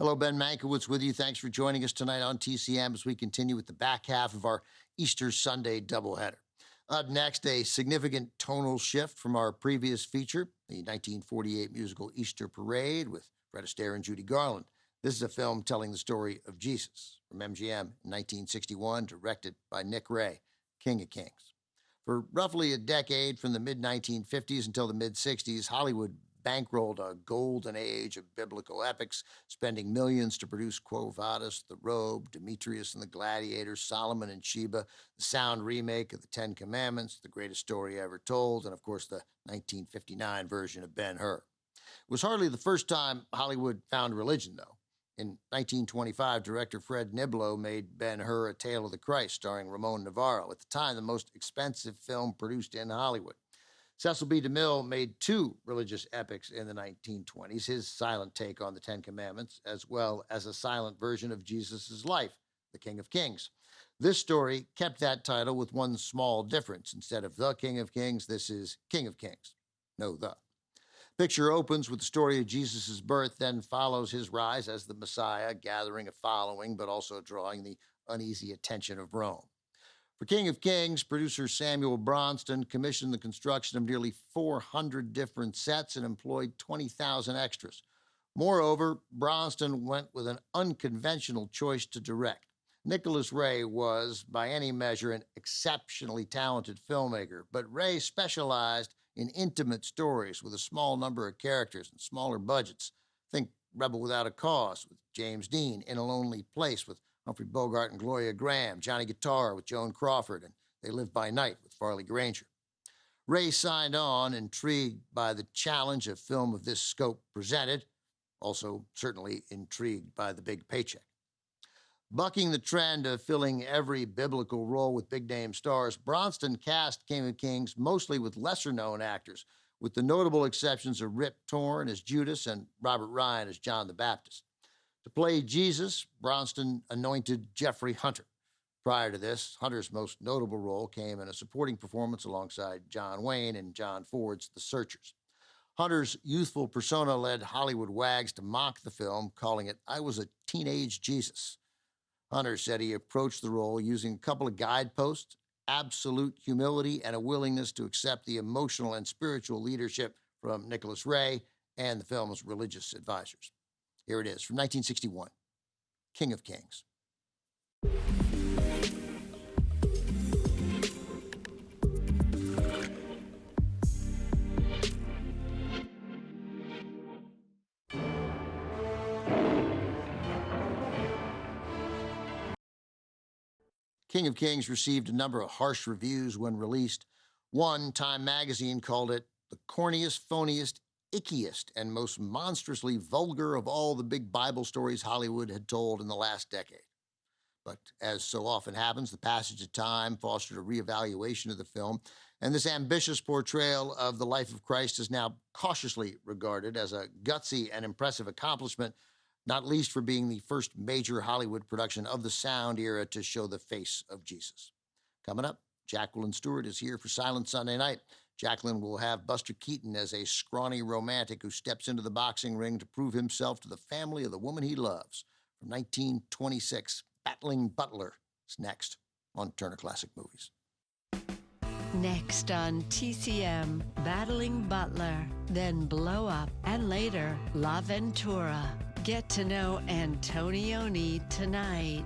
Hello, Ben Mankiewicz with you. Thanks for joining us tonight on TCM as we continue with the back half of our Easter Sunday doubleheader. Up next, a significant tonal shift from our previous feature, the 1948 musical Easter Parade with Fred Astaire and Judy Garland. This is a film telling the story of Jesus from MGM in 1961, directed by Nick Ray, King of Kings. For roughly a decade, from the mid-1950s until the mid-60s, Hollywood bankrolled a golden age of biblical epics, spending millions to produce Quo Vadis, The Robe, Demetrius and the Gladiator, Solomon and Sheba, the sound remake of the Ten Commandments, the greatest story ever told, and of course the 1959 version of Ben-Hur. It was hardly the first time Hollywood found religion, though. In 1925, director Fred Niblo made Ben-Hur: A Tale of the Christ, starring Ramon Navarro, at the time the most expensive film produced in Hollywood. Cecil B. DeMille made two religious epics in the 1920s, his silent take on the Ten Commandments, as well as a silent version of Jesus' life, The King of Kings. This story kept that title with one small difference. Instead of The King of Kings, this is King of Kings. No the. Picture opens with the story of Jesus' birth, then follows his rise as the Messiah, gathering a following, but also drawing the uneasy attention of Rome. For King of Kings, producer Samuel Bronston commissioned the construction of nearly 400 different sets and employed 20,000 extras. Moreover, Bronston went with an unconventional choice to direct. Nicholas Ray was, by any measure, an exceptionally talented filmmaker, but Ray specialized in intimate stories with a small number of characters and smaller budgets. Think Rebel Without a Cause with James Dean, In a Lonely Place with Humphrey Bogart and Gloria Graham, Johnny Guitar with Joan Crawford, and They Live by Night with Farley Granger. Ray signed on, intrigued by the challenge a film of this scope presented, also certainly intrigued by the big paycheck. Bucking the trend of filling every biblical role with big-name stars, Bronston cast King of Kings mostly with lesser-known actors, with the notable exceptions of Rip Torn as Judas and Robert Ryan as John the Baptist. To play Jesus, Bronston anointed Jeffrey Hunter. Prior to this, Hunter's most notable role came in a supporting performance alongside John Wayne in John Ford's The Searchers. Hunter's youthful persona led Hollywood wags to mock the film, calling it, "I was a teenage Jesus." Hunter said he approached the role using a couple of guideposts, absolute humility, and a willingness to accept the emotional and spiritual leadership from Nicholas Ray and the film's religious advisors. Here it is, from 1961, King of Kings. King of Kings received a number of harsh reviews when released. One, Time magazine called it the corniest, phoniest, ickiest, and most monstrously vulgar of all the big Bible stories Hollywood had told in the last decade. But as so often happens, the passage of time fostered a reevaluation of the film, and this ambitious portrayal of the life of Christ is now cautiously regarded as a gutsy and impressive accomplishment, not least for being the first major Hollywood production of the sound era to show the face of Jesus. Coming up, Jacqueline Stewart is here for Silent Sunday Night. Jacqueline will have Buster Keaton as a scrawny romantic who steps into the boxing ring to prove himself to the family of the woman he loves. From 1926, Battling Butler is next on Turner Classic Movies. Next on TCM, Battling Butler, then Blow Up, and later La Ventura. Get to know Antonioni tonight.